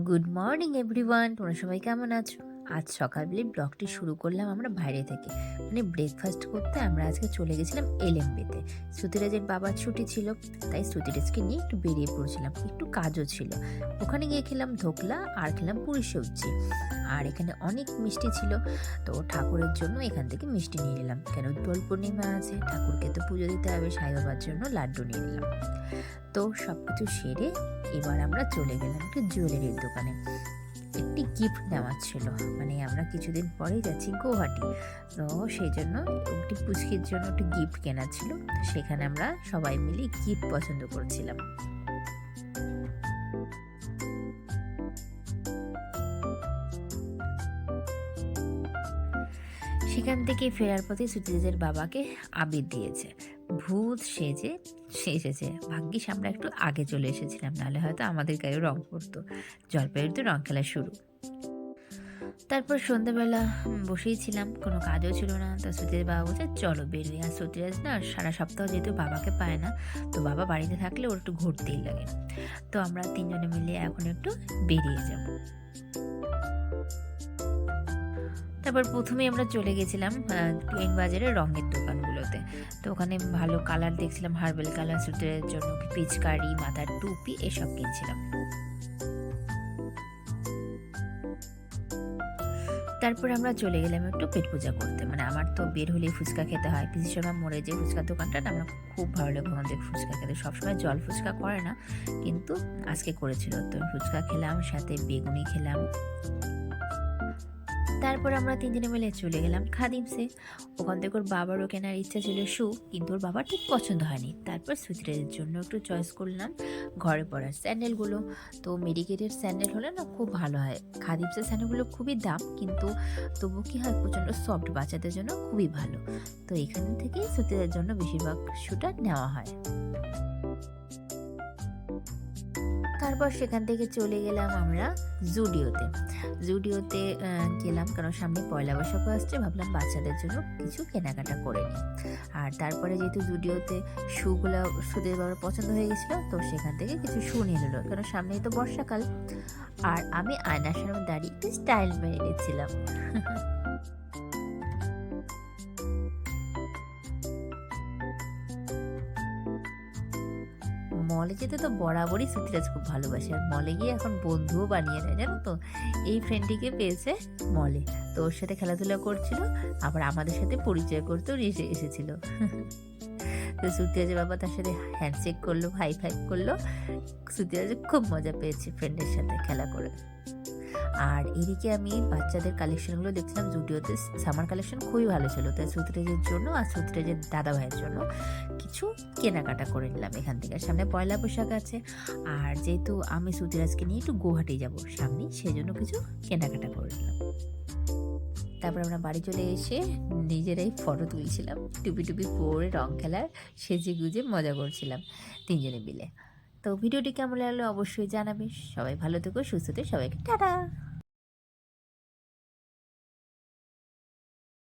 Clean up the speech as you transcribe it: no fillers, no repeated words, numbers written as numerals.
Good morning everyone, তোমরা সবাই কেমন আছো? আজ সকালবেলায় ব্লগটি শুরু করলাম আমরা বাইরে থেকে, মানে ব্রেকফাস্ট করতে। আমরা আজকে চলে গেছিলাম এলএমবিতে। শ্রুতিরাজের বাবার ছুটি ছিল, তাই শ্রুতিরাজকে নিয়ে একটু বেরিয়ে পড়ছিলাম, একটু কাজও ছিল। ওখানে গিয়ে খেলাম ধোকলা আর খেলাম পুরি সবজি। আর এখানে অনেক মিষ্টি ছিল, তো ঠাকুরের জন্য এখান থেকে মিষ্টি নিয়ে নিলাম, কেন দোল পূর্ণিমা আছে, ঠাকুরকে তো পুজো দিতে হবে। সাই বাবার জন্য লাড্ডু নিয়ে নিলাম। তো সব কিছু সেরে এবার আমরা চলে গেলাম একটি জুয়েলারির দোকানে। একটি গিফট নেওয়ার ছিল, মানে আমরা কিছুদিন পরেই যাচ্ছি গৌহাটি, তো সেই জন্য একটি পুচকির জন্য একটি গিফট কেনার ছিল। সেখানে আমরা সবাই মিলে গিফট পছন্দ করছিলাম। সেখান থেকে ফেরার পথে সুচিজের বাবাকে আবির দিয়েছে, ভূত সেজে সে এসেছে। ভাগ্যিস আমরা একটু আগে চলে এসেছিলাম, নাহলে হয়তো আমাদের গায়ে রং পড়তো। জলপাইগুড়িতে রং খেলা শুরু। তারপর সন্ধ্যাবেলা বসেই ছিলাম, কোনো কাজও ছিল না। তো সুতিরাজ বাবা বলছে চলো বেরিয়ে। আর সুতিরাজ না সারা সপ্তাহ যেহেতু বাবাকে পায় না, তো বাবা বাড়িতে থাকলে ওর একটু ঘুরতেই লাগে। তো আমরা তিনজনে মিলে এখন একটু বেরিয়ে যাব। তারপর প্রথমেই আমরা চলে গেছিলাম টুইন বাজারের রঙের দোকানগুলোতে। তো ওখানে ভালো কালার দেখছিলাম, হার্বেল কালার, সুতির জন্য পিচকারি, মাথার টুপি এসব কিনছিলাম। তারপর আমরা চলে গেলাম একটু পেট পূজা করতে, মানে আমার তো বের হলেই ফুচকা খেতে হয়। পিসি শর্মা মোড়ে যে ফুচকার দোকানটা না, আমার খুব ভালো লাগে আমাদের ফুচকা খেতে। সবসময় জল ফুচকা করে না, কিন্তু আজকে করেছিল, তো ফুচকা খেলাম, সাথে বেগুনি খেলাম। তারপর আমরা তিনজনে মিলে চলে গেলাম খাদিমসে। ওখান থেকে ওর বাবারও কেনার ইচ্ছা ছিল শু, কিন্তু ওর বাবার ঠিক পছন্দ হয়নি। তারপর সুতিরাজের জন্য একটু চয়েস করলাম ঘরে পরার স্যান্ডেলগুলো। তো মেডিকেটের স্যান্ডেল হলে না খুব ভালো হয়। খাদিমসের স্যান্ডেলগুলো খুবই দাম, কিন্তু তবু কি হয়, প্রচণ্ড সফট, বাচ্চাদের জন্য খুবই ভালো। তো এখান থেকে সুতিরাজের জন্য বেশিরভাগ শুটা নেওয়া হয়। তারপর সেখান থেকে চলে গেলাম আমরা জুডিওতে। জুডিওতে গেলাম কারণ সামনে পয়লা বৈশাখও আসছে, ভাবলাম বাচ্চাদের জন্য কিছু কেনাকাটা করে নিই। আর তারপরে যেহেতু জুডিওতে শুগুলো সুদের বাবার পছন্দ হয়ে গেছিলো, তো সেখান থেকে কিছু শু নিয়ে নিল, কারণ সামনেই তো বর্ষাকাল। আর আমি আয়নার সামনে দাঁড়িয়ে একটু স্টাইল মেরে নিচ্ছিলাম। মলে যেতে তো বরাবরই সুতিরাজ খুব ভালোবাসে, আর মলে গিয়ে এখন বন্ধুও বানিয়ে নেয়, জানো তো। এই ফ্রেন্ডটিকে পেয়েছে মলে, তো ওর সাথে খেলাধুলা করছিল, আবার আমাদের সাথে পরিচয় করতেও এসেছিল। তো সুতিরাজের বাবা তার সাথে হ্যান্ডশেক করলো, হাই ফাইভ করলো। সুতিরাজ খুব মজা পেয়েছে ফ্রেন্ডের সাথে খেলা করে। আর এদিকে আমি বাচ্চাদের কালেকশনগুলো দেখছিলাম জুডিওতে। সামার কালেকশন খুবই ভালো ছিল, তাই সুতিরাজের জন্য আর সুতিরাজের দাদা ভাইয়ের জন্য কিছু কেনাকাটা করে নিলাম এখান থেকে। সামনে পয়লা বৈশাখ আছে, আর যেহেতু আমি সুতিরাজকে নিয়ে একটু গুয়াহাটি যাব সামনে, সেই জন্য কিছু কেনাকাটা করে নিলাম। তারপর আমরা বাড়ি চলে এসে নিজেরাই ফটো তুলছিলাম, টুপি টুপি পরে রং খেলার সেজে গুজে মজা করছিলাম তিনজনে মিলে। তো ভিডিওটি কেমন লাগলো অবশ্যই জানাবে। সবাই ভালো থেকো, সুস্থ থেকো, সবাইকে টাটা।